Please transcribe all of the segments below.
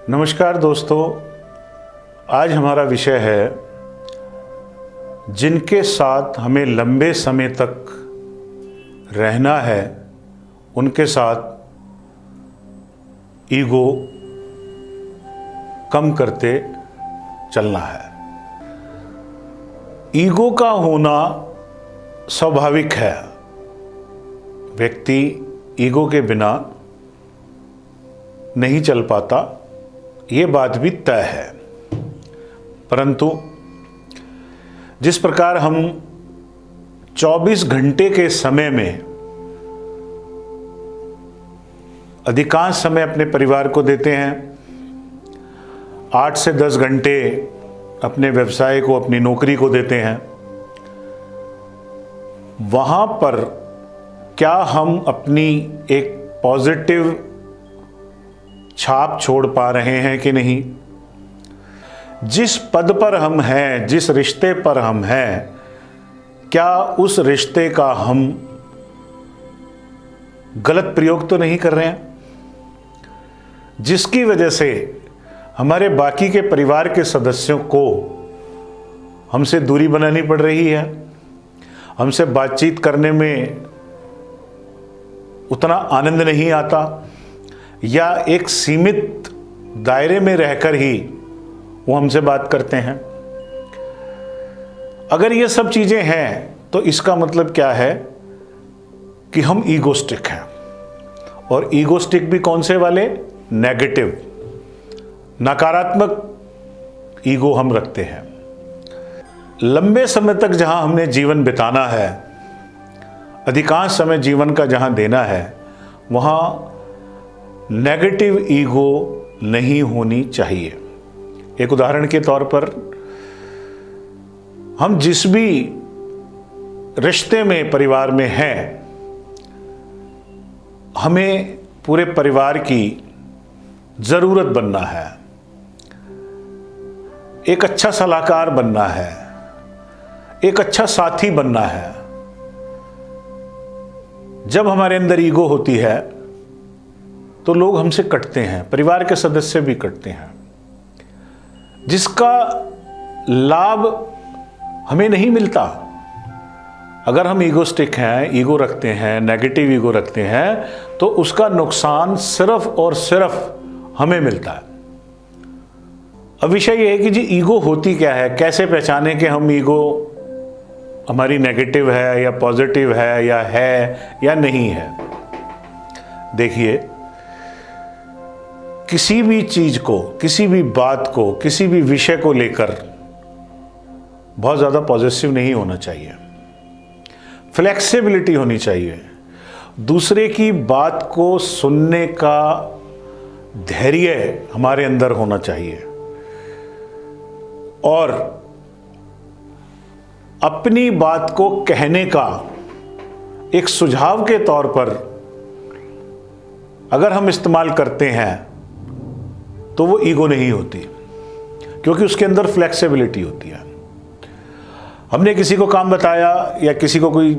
नमस्कार दोस्तों, आज हमारा विषय है जिनके साथ हमें लंबे समय तक रहना है उनके साथ ईगो कम करते चलना है। ईगो का होना स्वाभाविक है। व्यक्ति ईगो के बिना नहीं चल पाता, ये बात भी तय है। परंतु जिस प्रकार हम 24 घंटे के समय में अधिकांश समय अपने परिवार को देते हैं, 8 से 10 घंटे अपने व्यवसाय को, अपनी नौकरी को देते हैं, वहां पर क्या हम अपनी एक पॉजिटिव छाप छोड़ पा रहे हैं कि नहीं? जिस पद पर हम हैं, जिस रिश्ते पर हम हैं, क्या उस रिश्ते का हम गलत प्रयोग तो नहीं कर रहे हैं, जिसकी वजह से हमारे बाकी के परिवार के सदस्यों को हमसे दूरी बनानी पड़ रही है, हमसे बातचीत करने में उतना आनंद नहीं आता, या एक सीमित दायरे में रहकर ही वो हमसे बात करते हैं? अगर ये सब चीजें हैं तो इसका मतलब क्या है कि हम ईगोस्टिक हैं। और ईगोस्टिक भी कौन से वाले? नेगेटिव, नकारात्मक ईगो हम रखते हैं। लंबे समय तक जहां हमने जीवन बिताना है, अधिकांश समय जीवन का जहां देना है, वहां नेगेटिव ईगो नहीं होनी चाहिए। एक उदाहरण के तौर पर, हम जिस भी रिश्ते में, परिवार में हैं, हमें पूरे परिवार की जरूरत बनना है, एक अच्छा सलाहकार बनना है, एक अच्छा साथी बनना है। जब हमारे अंदर ईगो होती है तो लोग हमसे कटते हैं, परिवार के सदस्य भी कटते हैं, जिसका लाभ हमें नहीं मिलता। अगर हम ईगोस्टिक हैं, ईगो रखते हैं, नेगेटिव ईगो रखते हैं, तो उसका नुकसान सिर्फ और सिर्फ हमें मिलता है। अब विषय यह है कि जी ईगो होती क्या है, कैसे पहचाने कि हम ईगो हमारी नेगेटिव है या पॉजिटिव है या नहीं है। देखिए, किसी भी चीज को, किसी भी बात को, किसी भी विषय को लेकर बहुत ज्यादा पॉजिटिव नहीं होना चाहिए। फ्लेक्सिबिलिटी होनी चाहिए। दूसरे की बात को सुनने का धैर्य हमारे अंदर होना चाहिए, और अपनी बात को कहने का एक सुझाव के तौर पर अगर हम इस्तेमाल करते हैं तो वो ईगो नहीं होती, क्योंकि उसके अंदर फ्लेक्सिबिलिटी होती है। हमने किसी को काम बताया या किसी को कोई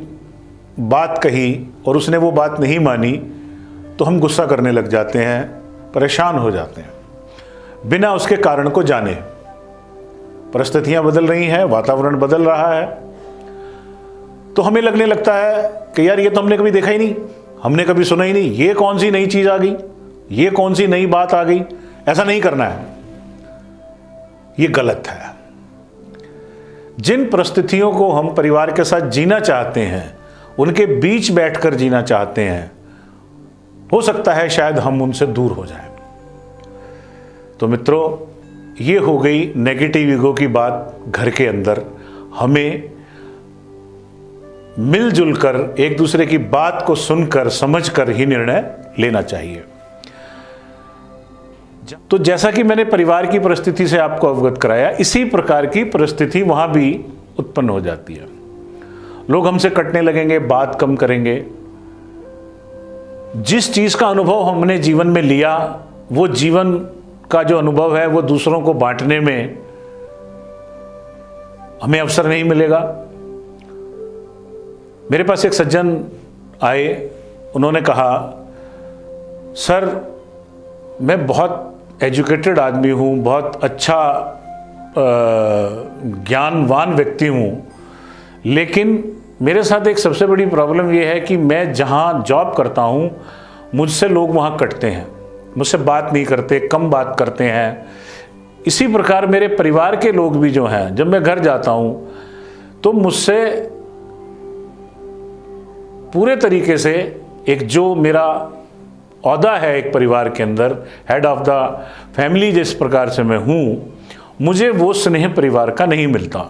बात कही और उसने वो बात नहीं मानी, तो हम गुस्सा करने लग जाते हैं, परेशान हो जाते हैं, बिना उसके कारण को जाने। परिस्थितियां बदल रही हैं, वातावरण बदल रहा है, तो हमें लगने लगता है कि यार ये तो हमने कभी देखा ही नहीं, हमने कभी सुना ही नहीं, ये कौन सी नई चीज आ गई, ये कौन सी नई बात आ गई, ऐसा नहीं करना है। ये गलत है। जिन परिस्थितियों को हम परिवार के साथ जीना चाहते हैं, उनके बीच बैठकर जीना चाहते हैं, हो सकता है शायद हम उनसे दूर हो जाएं। तो मित्रों, ये हो गई नेगेटिव ईगो की बात। घर के अंदर हमें मिलजुल कर, एक दूसरे की बात को सुनकर, समझकर ही निर्णय लेना चाहिए। तो जैसा कि मैंने परिवार की परिस्थिति से आपको अवगत कराया, इसी प्रकार की परिस्थिति वहां भी उत्पन्न हो जाती है। लोग हमसे कटने लगेंगे, बात कम करेंगे। जिस चीज का अनुभव हमने जीवन में लिया, वो जीवन का जो अनुभव है वो दूसरों को बांटने में हमें अवसर नहीं मिलेगा। मेरे पास एक सज्जन आए, उन्होंने कहा, सर मैं बहुत एजुकेटेड आदमी हूँ, बहुत अच्छा ज्ञानवान व्यक्ति हूँ, लेकिन मेरे साथ एक सबसे बड़ी प्रॉब्लम ये है कि मैं जहाँ जॉब करता हूँ मुझसे लोग वहाँ कटते हैं, मुझसे बात नहीं करते, कम बात करते हैं। इसी प्रकार मेरे परिवार के लोग भी जो हैं, जब मैं घर जाता हूँ तो मुझसे पूरे तरीके से एक जो मेरा औहदा है एक परिवार के अंदर, हेड ऑफ द फैमिली जिस प्रकार से मैं हूँ, मुझे वो स्नेह परिवार का नहीं मिलता।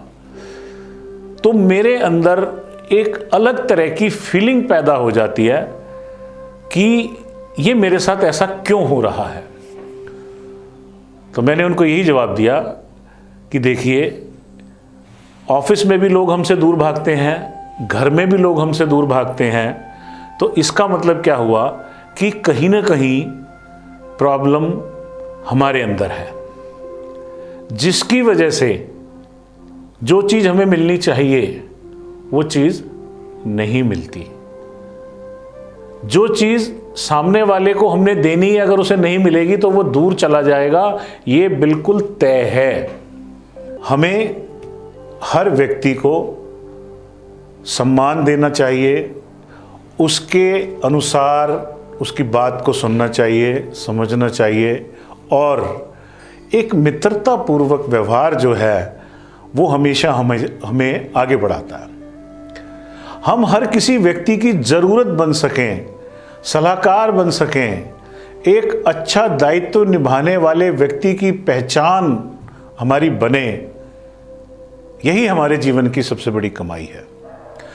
तो मेरे अंदर एक अलग तरह की फीलिंग पैदा हो जाती है कि ये मेरे साथ ऐसा क्यों हो रहा है। तो मैंने उनको यही जवाब दिया कि देखिए, ऑफिस में भी लोग हमसे दूर भागते हैं, घर में भी लोग हमसे दूर भागते हैं, तो इसका मतलब क्या हुआ कि कहीं ना कहीं प्रॉब्लम हमारे अंदर है, जिसकी वजह से जो चीज़ हमें मिलनी चाहिए वो चीज़ नहीं मिलती। जो चीज़ सामने वाले को हमने देनी है, अगर उसे नहीं मिलेगी तो वो दूर चला जाएगा, ये बिल्कुल तय है। हमें हर व्यक्ति को सम्मान देना चाहिए, उसके अनुसार उसकी बात को सुनना चाहिए, समझना चाहिए, और एक मित्रतापूर्वक व्यवहार जो है वो हमेशा हमें आगे बढ़ाता है। हम हर किसी व्यक्ति की ज़रूरत बन सकें, सलाहकार बन सकें, एक अच्छा दायित्व निभाने वाले व्यक्ति की पहचान हमारी बने, यही हमारे जीवन की सबसे बड़ी कमाई है।